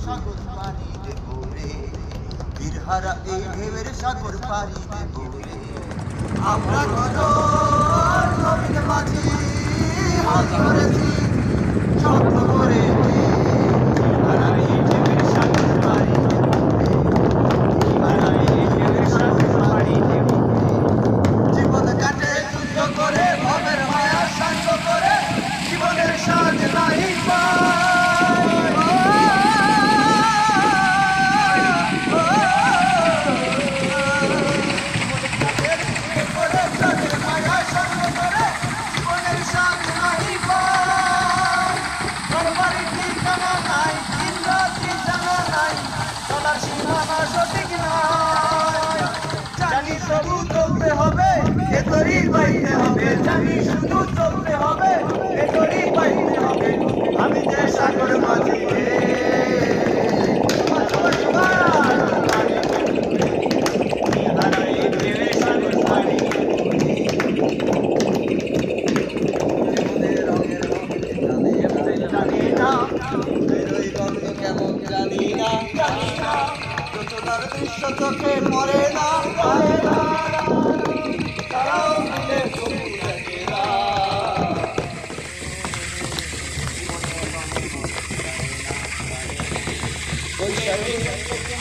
সাগর পাড়ি দেব রে, বীরহারা এই ঢেউয়ের সাগর পাড়ি দেব রে। আমরা ঘন নবীন মাঝি হাত ধরেছি স্বপ্ন করে, বীরহারা এই ঢেউয়ের সাগর পাড়ি দেব রে, বীরহারা এই ঢেউয়ের সাগর পাড়ি দেব রে। জীবন কাটে যুদ্ধ করে, ভবের মায়া শান্ত করে, জীবনের স্বাদ নাই পাই। জীবনের স্বাদ নাই পাই। ঘরবাড়ি ঠিকানা নাই, দিন-রাত্রি জানা নাই, চলার সীমানা সঠিক নাই। জানি শুধু চলতে হবে, এ তরি বাইতে হবে, জানি শুধু চলতে হবে, এ তরি বাইতে হবে। আমি যে সাগর মাঝি রে, বীরহারা এই ঢেউয়ের সাগর পাড়ি দেব রে। জানি না বেরোই গন্ধ কেমন, জানি না যোচনার দৃশ্য চোখে পড়ে না, পড়ে না, তারাও মিলে তবু দেখে না।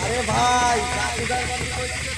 আরে ভাই ভালোবাসি তোমাকে।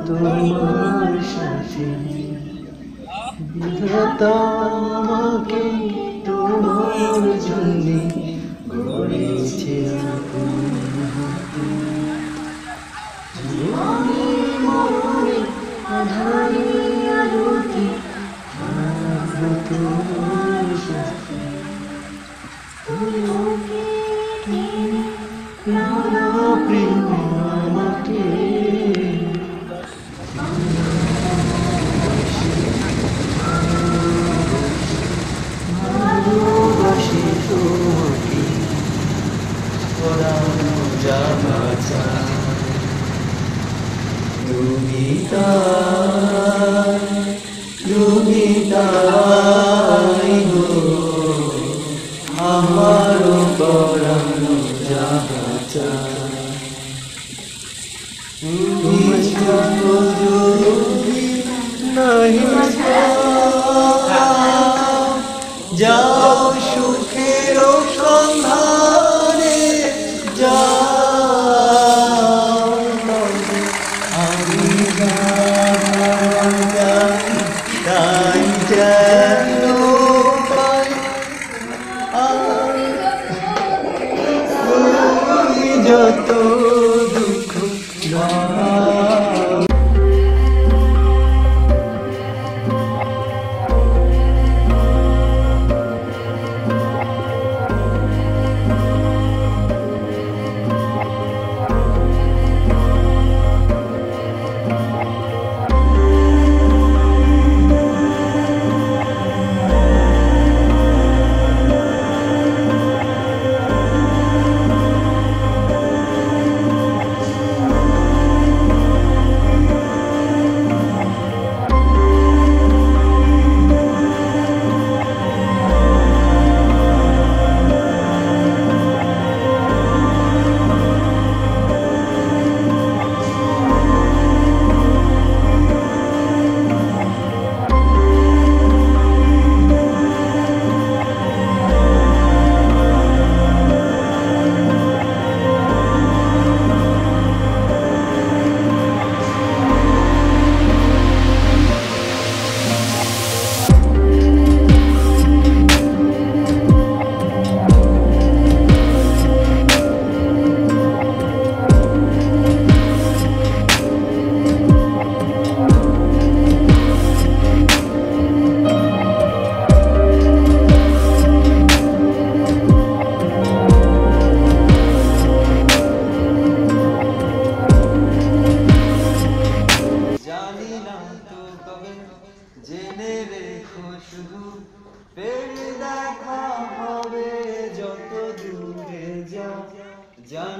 তোমার সাথে বিধাতা আমাকে তোমার জন্য গড়েছে আপন হাতে। জীবনে মরণে আঁধারে আলোতে থাকবো তোমার সাথে। প্রিয় আমাকে ভালোবাসি তোমাকে, পরানো জানা চাই। তুমি তাই গো আমারও পরানো জানা চাই। তুমি যদি নাহি যাও সুখের সন্ধানে, যাও আমি তাই যেন পাই। তুমি যত দুঃখ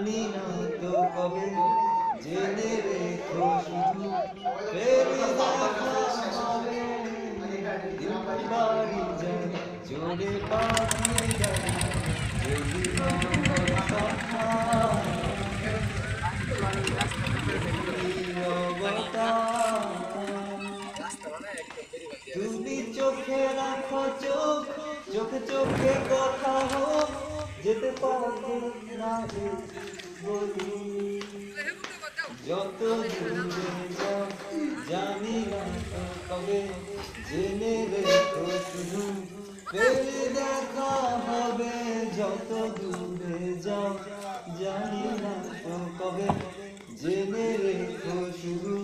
জানি না তো কবে জেনে রেখো শুধু ফের দেখা হবে দিল বাড়ি যায় জোরে পাখির গাড়ি যদি মন কথা তুমি চোখে রাখো চোখ চোখে চোখে কথা হোক যেতে পারবো না বলি যত দূরে যাও জানি না তো কবে জেনে রেখো শুধু ফের দেখা হবে যত দূরে যাও জানি না তো কবে জেনে রেখো শুধু